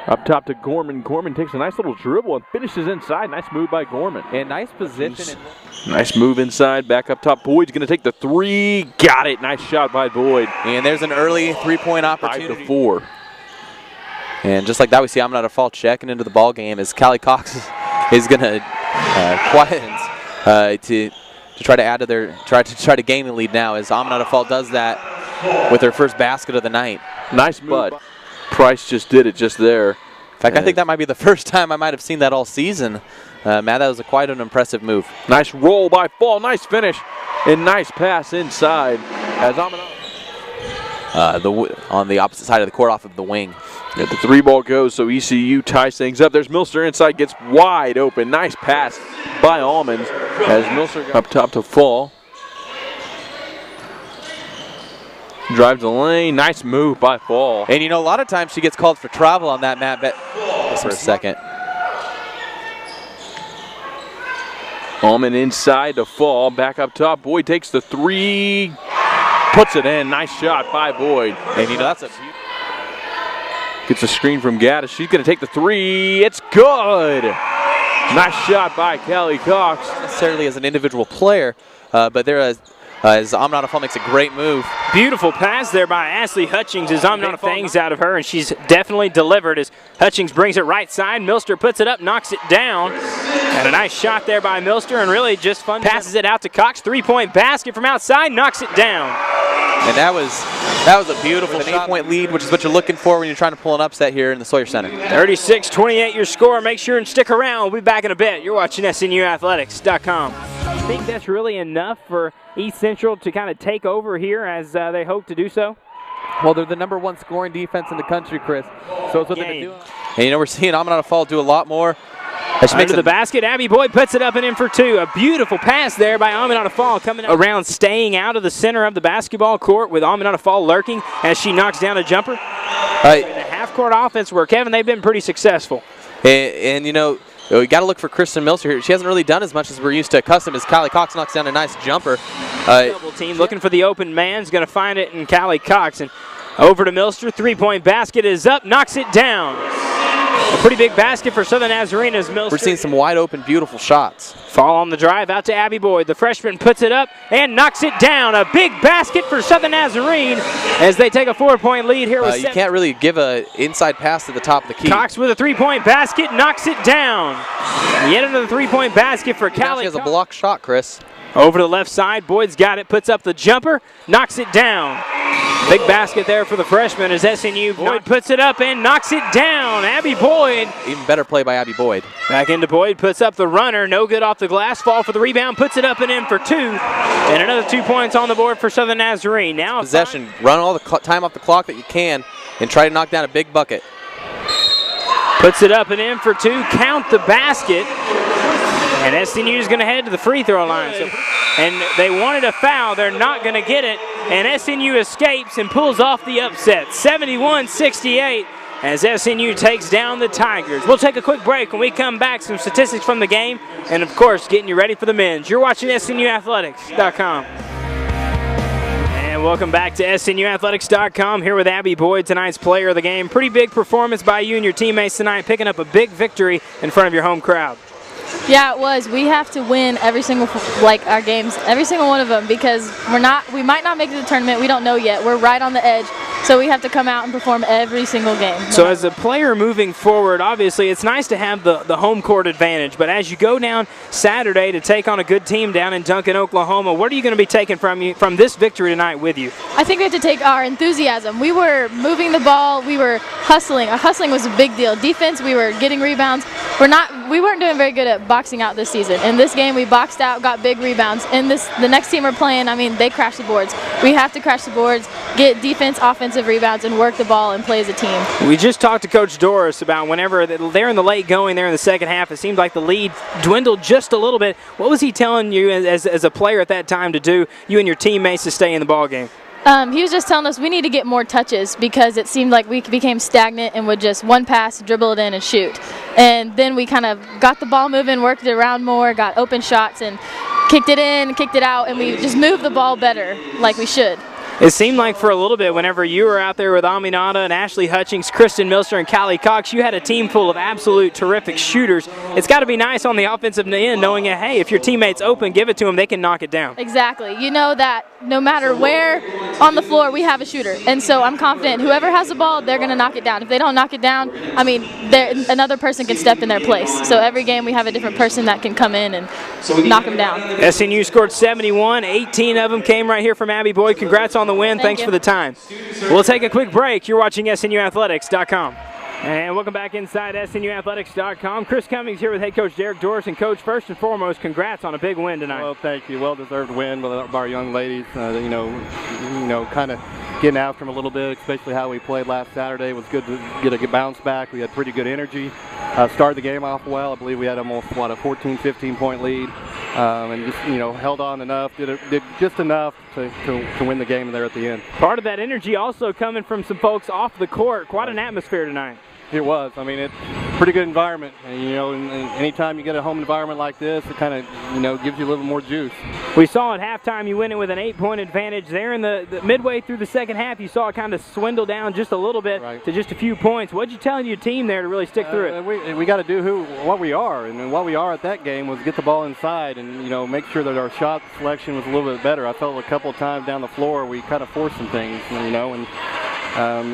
Up top to Gorman. Gorman takes a nice little dribble and finishes inside. Nice move by Gorman. And nice position. Nice move inside. Back up top. Boyd's going to take the three. Got it. Nice shot by Boyd. And there's an early three-point opportunity. 5-4. And just like that, we see I'm not a fault checking into the ball game as Callie Cox is going to quiet to try to add to their try to gain the lead now. As Not a fault does that with her first basket of the night. Nice move. Price just did it just there. In fact, I think that might be the first time I might have seen that all season. Matt, that was quite an impressive move. Nice roll by Fall. Nice finish and nice pass inside as on the opposite side of the court off of the wing. Yeah, the three ball goes, so ECU ties things up. There's Milster inside, gets wide open. Nice pass by Almonds as Milster up top to Fall. Drives the lane. Nice move by Fall. And you know, a lot of times she gets called for travel on that, Matt. For a second. Almond inside to Fall. Back up top. Boyd takes the three. Puts it in. Nice shot by Boyd. And you know, that's a gets a screen from Gaddis. She's going to take the three. It's good. Nice shot by Callie Cox. Not necessarily as an individual player, but there is. As Not a fault makes a great move. Beautiful pass there by Ashley Hutchings as Not a fault things out of her, and she's definitely delivered as Hutchings brings it right side. Milster puts it up, knocks it down. And a nice shot there by Milster, and really just fun. Passes it out to Cox. Three-point basket from outside, knocks it down. And that was a beautiful 8-point lead, which is what you're looking for when you're trying to pull an upset here in the Sawyer Center. 36-28 your score. Make sure and stick around. We'll be back in a bit. You're watching SNUathletics.com. I think that's really enough for East Central to kind of take over here as they hope to do so. Well, they're the #1 scoring defense in the country, Chris. So it's what they've been doing. And you know, we're seeing Not a fault do a lot more. Under the basket, Abby Boyd puts it up and in for two. A beautiful pass there by Not a fault coming around, staying out of the center of the basketball court with Not a fault lurking as she knocks down a jumper. In the half-court offense where, Kevin, they've been pretty successful. And you know, we got to look for Kristen Milster here. She hasn't really done as much as we're used to accustomed as Callie Cox knocks down a nice jumper. Double team looking for the open man. Is going to find it in Callie Cox. And over to Milster. Three-point basket is up. Knocks it down. A pretty big basket for Southern Nazarene as Milster. We're seeing some wide open, beautiful shots. Fall on the drive out to Abby Boyd. The freshman puts it up and knocks it down. A big basket for Southern Nazarene as they take a 4-point lead here. You can't really give an inside pass to the top of the key. Cox with a three-point basket, knocks it down. Yet another three-point basket for Callie. She has a block shot, Chris. Over to the left side, Boyd's got it, puts up the jumper, knocks it down. Big basket there for the freshman as SNU. Boyd puts it up and knocks it down. Abby Boyd. Even better play by Abby Boyd. Back into Boyd, puts up the runner, no good off the glass. Fall for the rebound, puts it up and in for two. And another 2 points on the board for Southern Nazarene. Now possession, run all the time off the clock that you can and try to knock down a big bucket. Puts it up and in for two. Count the basket. And SNU is going to head to the free throw line. And they wanted a foul. They're not going to get it. And SNU escapes and pulls off the upset. 71-68 as SNU takes down the Tigers. We'll take a quick break. When we come back, some statistics from the game. And, of course, getting you ready for the men's. You're watching SNUathletics.com. And welcome back to SNUathletics.com. Here with Abby Boyd, tonight's player of the game. Pretty big performance by you and your teammates tonight, picking up a big victory in front of your home crowd. Yeah, it was. We have to win every single our games, every single one of them, because we might not make it to the tournament. We don't know yet. We're right on the edge, so we have to come out and perform every single game. So as a player moving forward, obviously it's nice to have the home court advantage, but as you go down Saturday to take on a good team down in Duncan, Oklahoma, what are you going to be taking from this victory tonight with you? I think we have to take our enthusiasm. We were moving the ball. We were hustling. Our hustling was a big deal. Defense, we were getting rebounds. We weren't doing very good at boxing out this season. In this game, we boxed out, got big rebounds. In the next team we're playing, I mean, they crash the boards. We have to crash the boards, get defense, offensive rebounds, and work the ball and play as a team. We just talked to Coach Doris about whenever they're in the late going there in the second half, it seemed like the lead dwindled just a little bit. What was he telling you as a player at that time to do, you and your teammates, to stay in the ball game? He was just telling us we need to get more touches because it seemed like we became stagnant and would just one pass, dribble it in, and shoot. And then we kind of got the ball moving, worked it around more, got open shots, and kicked it in, kicked it out, and we just moved the ball better like we should. It seemed like for a little bit, whenever you were out there with Aminata and Ashley Hutchings, Kristen Milster, and Callie Cox, you had a team full of absolute terrific shooters. It's got to be nice on the offensive end knowing that, hey, if your teammate's open, give it to them, they can knock it down. Exactly. You know that no matter where on the floor, we have a shooter. And so I'm confident whoever has the ball, they're going to knock it down. If they don't knock it down, I mean, another person can step in their place. So every game we have a different person that can come in and knock them down. SNU scored 71. 18 of them came right here from Abby Boyd. Congrats on the win. Thanks for the time. We'll take a quick break. You're watching SNUathletics.com. And welcome back inside SNUathletics.com. Chris Cummings here with head coach Derek Doris. And coach, first and foremost, congrats on a big win tonight. Well, thank you. Well-deserved win by our young ladies. You know, kind of getting after them a little bit, especially how we played last Saturday. It was good to get a good bounce back. We had pretty good energy. Started the game off well. I believe we had almost, a 14, 15-point lead. And just, held on enough, did just enough to win the game there at the end. Part of that energy also coming from some folks off the court. Quite an atmosphere tonight. It was. I mean, it's a pretty good environment. And, and anytime you get a home environment like this, it kind of, gives you a little more juice. We saw at halftime you went in with an 8-point advantage. There in the midway through the second half, you saw it kind of swindle down just a little bit to just a few points. What'd you tell your team there to really stick through it? We got to do what we are. And what we are at that game was get the ball inside and, make sure that our shot selection was a little bit better. I felt a couple of times down the floor we kind of forced some things,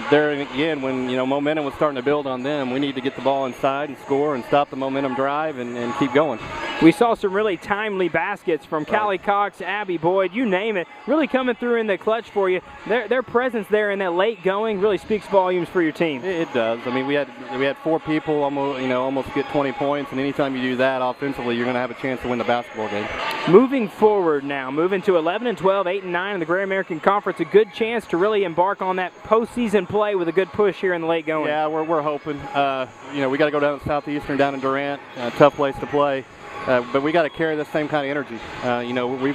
there again, when momentum was starting to build on them, we need to get the ball inside and score and stop the momentum drive and keep going. We saw some really timely baskets from Callie Cox, Abby Boyd, you name it, really coming through in the clutch for you. Their presence there in that late going really speaks volumes for your team. It does. I mean, we had 4 people almost get 20 points, and anytime you do that offensively, you're going to have a chance to win the basketball game. Moving forward now, moving to 11-12, 8-9 in the Great American Conference, a good chance to really embark on that postseason play with a good push here in the late going. Yeah, we're hoping. We got to go down to Southeastern, down in Durant, tough place to play. But we got to carry the same kind of energy.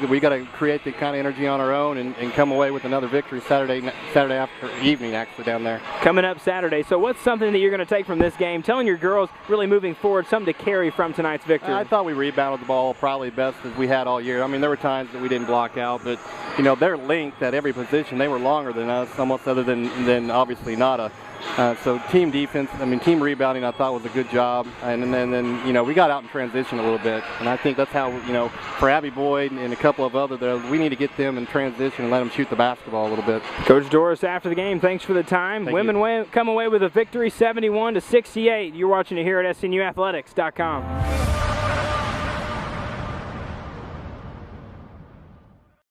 We got to create the kind of energy on our own and come away with another victory Saturday evening actually down there. Coming up Saturday. So what's something that you're going to take from this game? Telling your girls really moving forward, something to carry from tonight's victory. I thought we rebounded the ball probably best as we had all year. I mean, there were times that we didn't block out, but their length at every position, they were longer than us, almost other than obviously Nada. So team defense, team rebounding, I thought was a good job, and then we got out in transition a little bit, and I think that's how for Abby Boyd and a couple of others, we need to get them in transition and let them shoot the basketball a little bit. Coach Doris, after the game, thanks for the time. Women come away with a victory, 71-68. You're watching it here at SNUathletics.com.